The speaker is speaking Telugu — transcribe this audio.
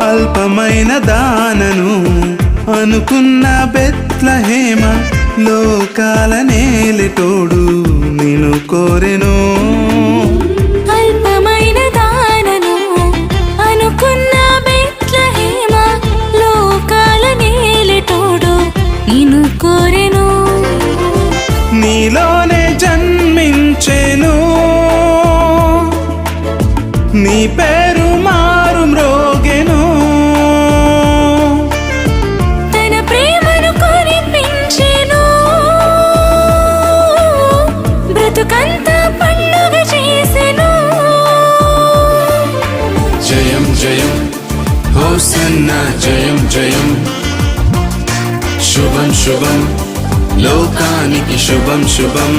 అల్పమైన దానను అనుకున్న బెత్లహేమ లోకాల నేలెటోడు నిన్ను కోరెను. అల్పమైన దానను అనుకున్న బెత్లహేమ లోకాల నేలెటోడు నిన్ను కోరెను. నీలోనే జన్మించెను, నీ పేరు మారు మ్రోగెను. తన ప్రేమను కురిపించెను, బ్రతుకంతా పండుగ చేసెను. జయం జయం హోసన్నా జయం జయం, శుభం శుభం లోకానికి శుభం శుభం.